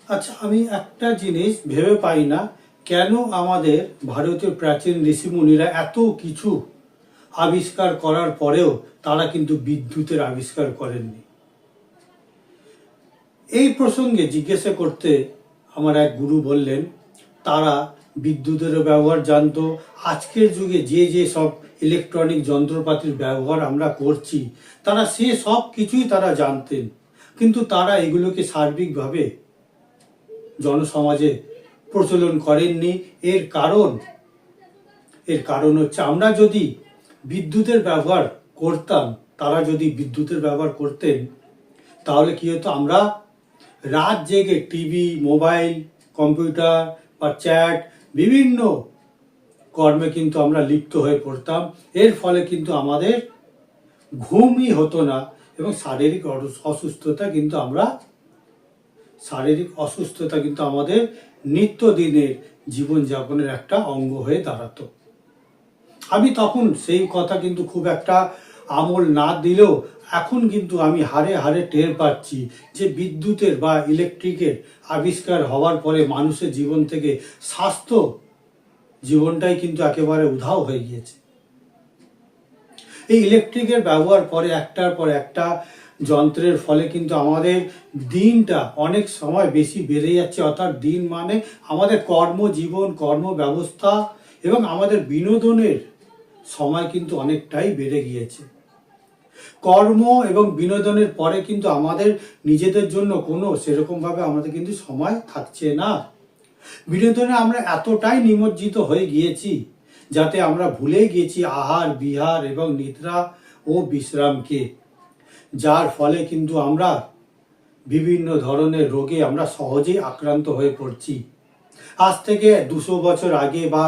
আচ্ছা, আমি একটা জিনিস ভেবে পাই না, কেন আমাদের ভারতীয় প্রাচীন ঋষিমুনিরা এত কিছু আবিষ্কার করার পরেও তারা কিন্তু বিদ্যুতের আবিষ্কার করেননি। এই প্রসঙ্গে জিজ্ঞাসা করতে আমার এক গুরু বললেন, তারা বিদ্যুতেরও ব্যবহার জানতো। আজকের যুগে যে যে সব ইলেকট্রনিক যন্ত্রপাতির ব্যবহার আমরা করছি, তারা সে সব কিছুই তারা জানতেন, কিন্তু তারা এগুলোকে সার্বিকভাবে জনসমাজে প্রচলন করেননি। এর কারণ হচ্ছে, আমরা যদি বিদ্যুতের ব্যবহার করতাম, তারা যদি বিদ্যুতের ব্যবহার করতেন, তাহলে কি হতো, আমরা রাত জেগে টিভি, মোবাইল, কম্পিউটার বা চ্যাট, বিভিন্ন কর্মে কিন্তু আমরা লিপ্ত হয়ে পড়তাম। এর ফলে কিন্তু আমাদের ঘুমই হতো না, এবং শারীরিক অসুস্থতা কিন্তু আমাদের নিত্যদিনের জীবনযাপনের একটা অঙ্গ হয়ে দাঁড়াতো। আমি তখন সেই কথা কিন্তু খুব একটা আমল না দিলেও এখন কিন্তু আমি হাড়ে হাড়ে টের পাচ্ছি যে বিদ্যুতের বা ইলেকট্রিকের আবিষ্কার হওয়ার পরে মানুষের জীবন থেকে স্বাস্থ্য জীবনটাই কিন্তু একেবারে উধাও হয়ে গিয়েছে। এই ইলেকট্রিকের ব্যবহার পরে একটার পর একটা যন্ত্রের ফলে কিন্তু আমাদের দিনটা অনেক সময় বেশি বেড়ে যাচ্ছে। অর্থাৎ দিন মানে আমাদের কর্মজীবন, কর্ম ব্যবস্থা এবং আমাদের বিনোদনের সময় কিন্তু অনেকটাই বেড়ে গিয়েছে। কর্ম এবং বিনোদনের পরে কিন্তু আমাদের নিজেদের জন্য কোনো সেরকমভাবে আমাদের কিন্তু সময় থাকছে না। বিনোদনে আমরা এতটাই নিমজ্জিত হয়ে গিয়েছি, যাতে আমরা ভুলে গিয়েছি আহার, বিহার এবং নিদ্রা ও বিশ্রামকে, যার ফলে কিন্তু আমরা বিভিন্ন ধরনের রোগে আমরা সহজেই আক্রান্ত হয়ে পড়ছি। আজ থেকে 200 বছর আগে বা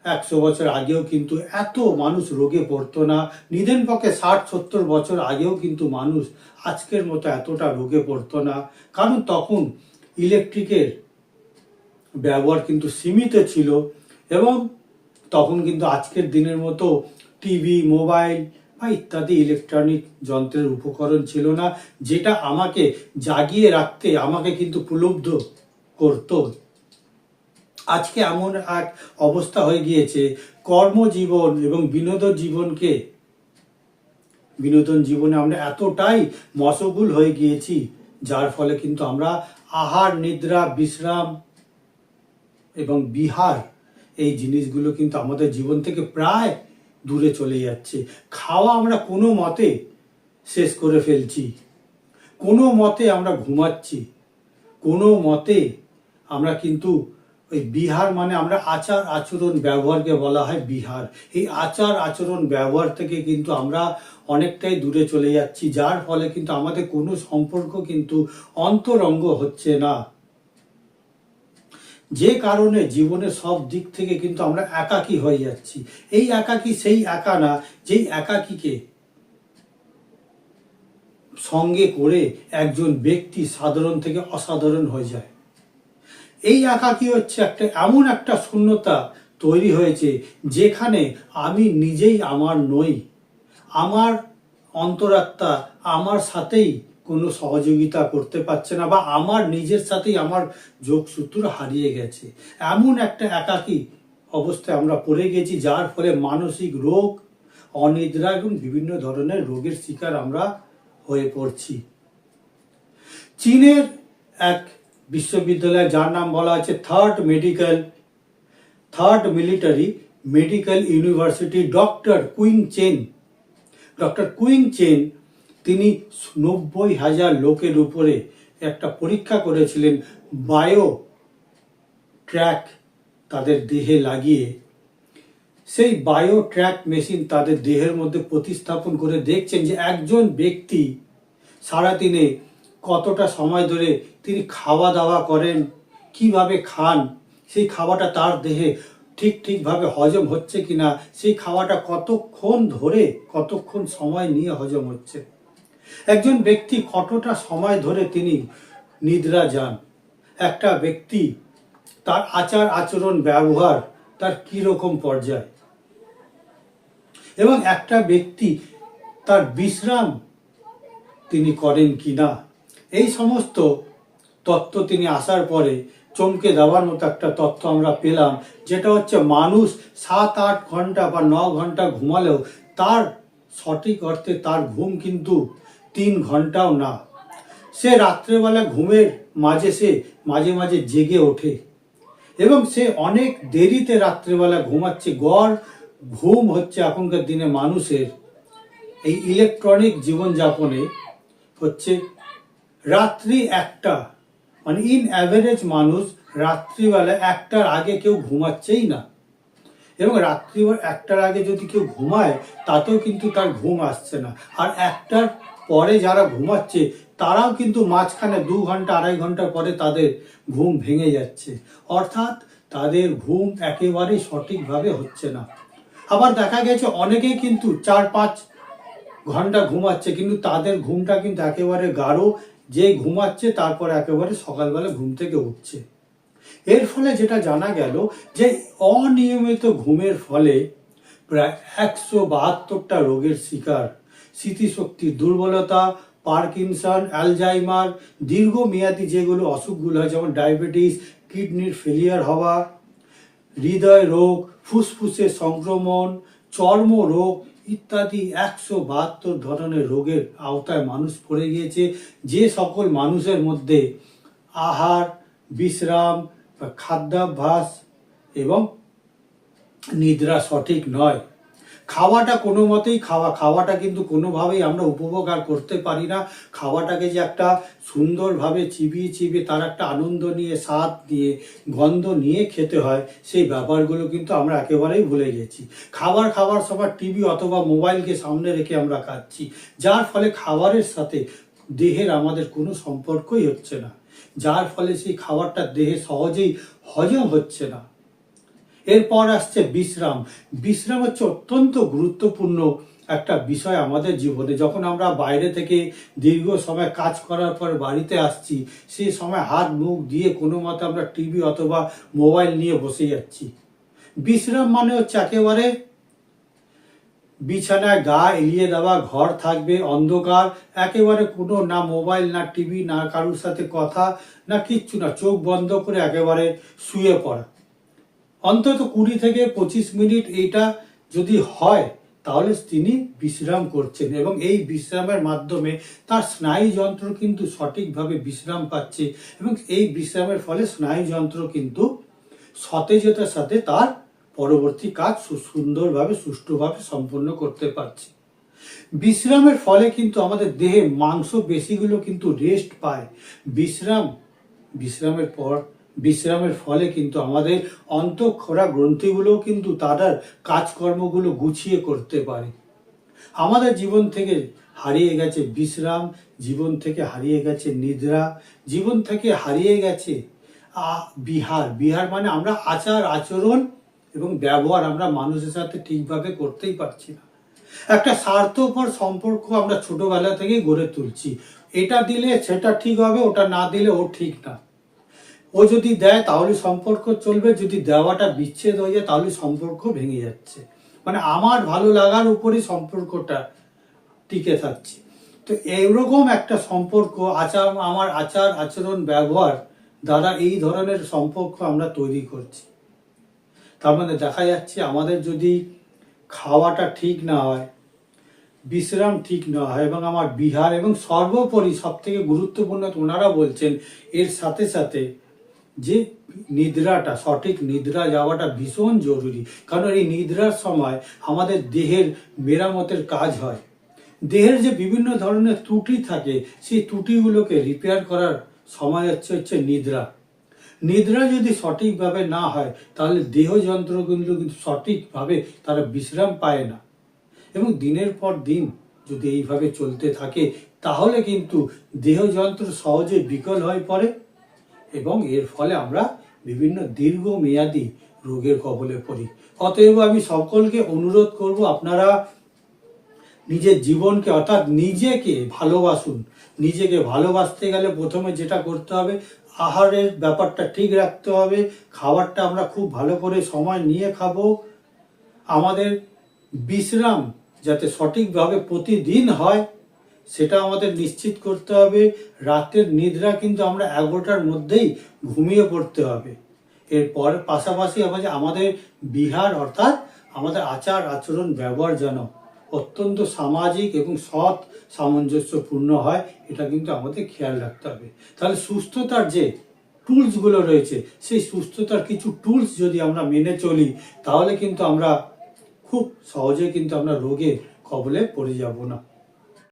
100 বছর আগেও কিন্তু এত মানুষ রোগে পড়তো না। নিদেন পক্ষে 60-70 বছর আগেও কিন্তু মানুষ আজকের মতো এতটা রোগে পড়তো না, কারণ তখন ইলেকট্রিকের ব্যবহার কিন্তু সীমিত ছিল, এবং তখন কিন্তু আজকের দিনের মতো টিভি, মোবাইল বা ইত্যাদি ইলেকট্রনিক যন্ত্রের উপকরণ ছিল না, যেটা আমাকে জাগিয়ে রাখতে, আমাকে কিন্তু প্রলুব্ধ করত। আজকে এমন এক অবস্থা হয়ে গিয়েছে, কর্মজীবন এবং বিনোদন জীবনে আমরা এতটাই মশগুল হয়ে গিয়েছি, যার ফলে কিন্তু আমরা আহার, নিদ্রা, বিশ্রাম এবং বিহার, এই জিনিসগুলো কিন্তু আমাদের জীবন থেকে প্রায় দূরে চলে যাচ্ছে। খাওয়া আমরা কোনো মতে শেষ করে ফেলছি, কোনো মতে আমরা ঘুমাচ্ছি, কোনো মতে আমরা কিন্তু ওই বিহার মানে আমরা আচার আচরণ ব্যবহারকে বলা হয় বিহার। এই আচার আচরণ ব্যবহার থেকে কিন্তু আমরা অনেকটাই দূরে চলে যাচ্ছি, যার ফলে কিন্তু আমাদের কোনো সম্পর্ক কিন্তু অন্তরঙ্গ হচ্ছে না, যে কারণে জীবনের সব দিক থেকে কিন্তু আমরা একাকী হয়ে যাচ্ছি। এই একাকী সেই একা না, যেই একাকীকে সঙ্গে করে একজন ব্যক্তি সাধারণ থেকে অসাধারণ হয়ে যায়। এই একাকী হচ্ছে এমন একটা শূন্যতা তৈরি হয়েছে, যেখানে আমি নিজেই আমার নই, আমার অন্তরাত্মা আমার সাথেই কোনো সহযোগিতা করতে পারছে না, বা আমার নিজের সাথেই আমার যোগসূত্র হারিয়ে গেছে। এমন একটা একাকী অবস্থায় আমরা পড়ে গেছি, যার ফলে মানসিক রোগ, অনিদ্রা এবং বিভিন্ন ধরনের রোগের শিকার আমরা হয়ে পড়ছি। চীনের এক বিশ্ববিদ্যালয়, যার নাম বলা আছে third military medical university, doctor cooing chain, তিনি 90,000 লোকের উপরে একটা পরীক্ষা করেছিলেন, বায়ো ট্র্যাক তাদের দেহে লাগিয়ে। সেই বায়ো ট্র্যাক মেশিন তাদের দেহের মধ্যে প্রতিস্থাপন করে দেখছেন যে একজন ব্যক্তি সারাদিনে কতটা সময় ধরে তিনি খাওয়া দাওয়া করেন, কিভাবে খান, সেই খাওয়াটা তার দেহে ঠিকভাবে হজম হচ্ছে কিনা, সেই খাওয়াটা কতক্ষণ সময় নিয়ে হজম হচ্ছে, একজন ব্যক্তি কতটা সময় ধরে তিনি নিদ্রা যান, একটা ব্যক্তি তার আচার আচরণ ব্যবহার তার কিরকম পর্যায়, এবং একটা ব্যক্তি তার বিশ্রাম তিনি করেন কিনা, এই সমস্ত তত্ত্ব তিনি আসার পরে চমকে দেওয়ার মতো একটা তত্ত্ব আমরা পেলাম, যেটা হচ্ছে মানুষ 7-8 ঘন্টা বা 9 ঘন্টা ঘুমালেও তার সঠিক অর্থে তার ঘুম কিন্তু 3 ঘন্টাও না। সে রাত্রেবেলা ঘুমের মাঝে সে মাঝে মাঝে জেগে ওঠে এবং সে অনেক দেরিতে রাত্রেবেলা ঘুমাচ্ছে। গড় ঘুম হচ্ছে এখনকার দিনে মানুষের এই ইলেকট্রনিক জীবনযাপনে হচ্ছে রাত্রি 1টা, মানে ইন অ্যাভারেজ মানুষ রাত্রিবেলা 1টার আগে কেউ ঘুমাচ্ছেই না। এবং রাত্রি 1টার আগে যদি কেউ ঘুমায় তাতেও কিন্তু তার ঘুম আসছে না। আর 1টার পরে যারা ঘুমাচ্ছে তারাও কিন্তু মাঝখানে 2 ঘন্টা 2.5 ঘন্টা পরে তাদের ঘুম ভেঙে যাচ্ছে, অর্থাৎ তাদের ঘুম একেবারেই সঠিকভাবে হচ্ছে না। আবার দেখা গেছে অনেকেই কিন্তু 4-5 ঘন্টা ঘুমাচ্ছে, কিন্তু তাদের ঘুমটা কিন্তু একেবারে গাঢ়। যে ঘুমাচ্ছে তারপর একেবারে সকালবেলা ঘুম থেকে উঠছে। এর ফলে যেটা জানা গেল যে অনিয়মিত ঘুমের ফলে প্রায় 172টা রোগের শিকার, স্মৃতিশক্তির দুর্বলতা, পার্কিনসন, অ্যালজাইমার, দীর্ঘমেয়াদী যেগুলো অসুখগুলো হয় যেমন ডায়াবেটিস, কিডনির ফেলিয়ার হওয়া, হৃদয় রোগ, ফুসফুসের সংক্রমণ, চর্মরোগ ইত্যাদি 172 ধরনের রোগের আওতায় মানুষ পড়ে গিয়েছে। যে সকল মানুষের মধ্যে আহার, বিশ্রাম, খাদ্যাভ্যাস এবং নিদ্রা সঠিক নয়, খাওয়াটা কোনো মতেই খাওয়াটা কিন্তু কোনোভাবেই আমরা উপভোগ আর করতে পারি না। খাওয়াটাকে যে একটা সুন্দরভাবে চিবিয়ে চিবিয়ে তার একটা আনন্দ নিয়ে, স্বাদ নিয়ে, গন্ধ নিয়ে খেতে হয়, সেই ব্যাপারগুলো কিন্তু আমরা একেবারেই ভুলে গেছি। খাবার সময় টিভি অথবা মোবাইলকে সামনে রেখে আমরা খাচ্ছি, যার ফলে খাবারের সাথে দেহের আমাদের কোনো সম্পর্কই হচ্ছে না, যার ফলে সেই খাবারটা দেহে সহজেই হজম হচ্ছে না। এরপর আসছে বিশ্রাম। বিশ্রাম হচ্ছে অত্যন্ত গুরুত্বপূর্ণ একটা বিষয় আমাদের জীবনে। যখন আমরা বাইরে থেকে দীর্ঘ সময় কাজ করার পর বাড়িতে আসছি, সেই সময় হাত মুখ দিয়ে কোনো মতে আমরা টিভি অথবা মোবাইল নিয়ে বসে যাচ্ছি। বিশ্রাম মানে হচ্ছে একেবারে বিছানায় গা এলিয়ে দেওয়া, ঘর থাকবে অন্ধকার, একেবারে কোনো না মোবাইল, না টিভি, না কারোর সাথে কথা, না কিচ্ছু না, চোখ বন্ধ করে একেবারে শুয়ে পড়া। অন্তত 20 থেকে 25 মিনিট এইটা যদি হয় তাহলে তিনি বিশ্রাম করছেন এবং এই বিশ্রামের মাধ্যমে তার স্নায়ুযন্ত্র কিন্তু সঠিকভাবে বিশ্রাম পাচ্ছে এবং এই বিশ্রামের ফলে স্নায়ুযন্ত্র কিন্তু সতেজতার সাথে তার পরবর্তী কাজ সুন্দরভাবে সুষ্ঠুভাবে সম্পন্ন করতে পারছে। বিশ্রামের ফলে কিন্তু আমাদের দেহে মাংস পেশিগুলো কিন্তু রেস্ট পায়। বিশ্রামের ফলে কিন্তু আমাদের অন্তঃক্ষরা গ্রন্থিগুলো কিন্তু তাদের কাজকর্মগুলো গুছিয়ে করতে পারে। আমাদের জীবন থেকে হারিয়ে গেছে বিশ্রাম, জীবন থেকে হারিয়ে গেছে নিদ্রা, জীবন থেকে হারিয়ে গেছে বিহার মানে আমরা আচার আচরণ এবং ব্যবহার আমরা মানুষের সাথে ঠিকভাবে করতেই পারছি না। একটা স্বার্থপর সম্পর্ক আমরা ছোটবেলা থেকেই গড়ে তুলছি, এটা দিলে সেটা ঠিক হবে, ওটা না দিলে ও ঠিক না। ও যদি দেয় তাহলে সম্পর্ক চলবে, যদি দেওয়াটা বিচ্ছেদ হয়ে যায় তাহলে সম্পর্ক ভেঙে যাচ্ছে। মানে আমার ভালো লাগার উপরই সম্পর্কটা টিকে থাকছে। তো এইরকম একটা সম্পর্ক আমার আচার আচরণ ব্যবহার দ্বারা এই ধরনের সম্পর্ক আমরা তৈরি করছি। তার মানে দেখা যাচ্ছে আমাদের যদি খাওয়াটা ঠিক না হয়, বিশ্রাম ঠিক না হয় এবং আমার বিহার এবং সর্বোপরি সব থেকে গুরুত্বপূর্ণ ওনারা বলছেন এর সাথে সাথে যে নিদ্রাটা, সঠিক নিদ্রা যাওয়াটা ভীষণ জরুরি। কারণ এই নিদ্রার সময় আমাদের দেহের মেরামতের কাজ হয়। দেহের যে বিভিন্ন ধরনের ত্রুটি থাকে সেই ত্রুটিগুলোকে রিপেয়ার করার সময় হচ্ছে নিদ্রা। নিদ্রা যদি সঠিকভাবে না হয় তাহলে দেহ যন্ত্রগুলো কিন্তু সঠিকভাবে তারা বিশ্রাম পায় না এবং দিনের পর দিন যদি এইভাবে চলতে থাকে তাহলে কিন্তু দেহ যন্ত্র সহজে বিকল হয়ে পড়ে এবং এর ফলে আমরা বিভিন্ন দীর্ঘমেয়াদী রোগের কবলে পড়ি। অতএব আমি সকলকে অনুরোধ করব, আপনারা নিজের জীবনকে অর্থাৎ নিজেকে ভালোবাসুন। নিজেকে ভালোবাসতে গেলে প্রথমে যেটা করতে হবে, আহারের ব্যাপারটা ঠিক রাখতে হবে, খাবারটা আমরা খুব ভালো করে সময় নিয়ে খাবো, আমাদের বিশ্রাম যাতে সঠিকভাবে প্রতিদিন হয় সেটা আমাদের নিশ্চিত করতে হবে। রাতের নিদ্রা কিন্তু আমরা 11টার মধ্যেই ঘুমিয়ে পড়তে হবে। এরপর পাশাপাশি আমাদের বিহার অর্থাৎ আমাদের আচার আচরণ ব্যবহার যেন অত্যন্ত সামাজিক এবং সৎ সামঞ্জস্যপূর্ণ হয়, এটা কিন্তু আমাদের খেয়াল রাখতে হবে। তাহলে সুস্থতার যে টুলসগুলো রয়েছে, সেই সুস্থতার কিছু টুলস যদি আমরা মেনে চলি, তাহলে কিন্তু আমরা খুব সহজে কিন্তু আমরা রোগের কবলে পড়ে যাব না।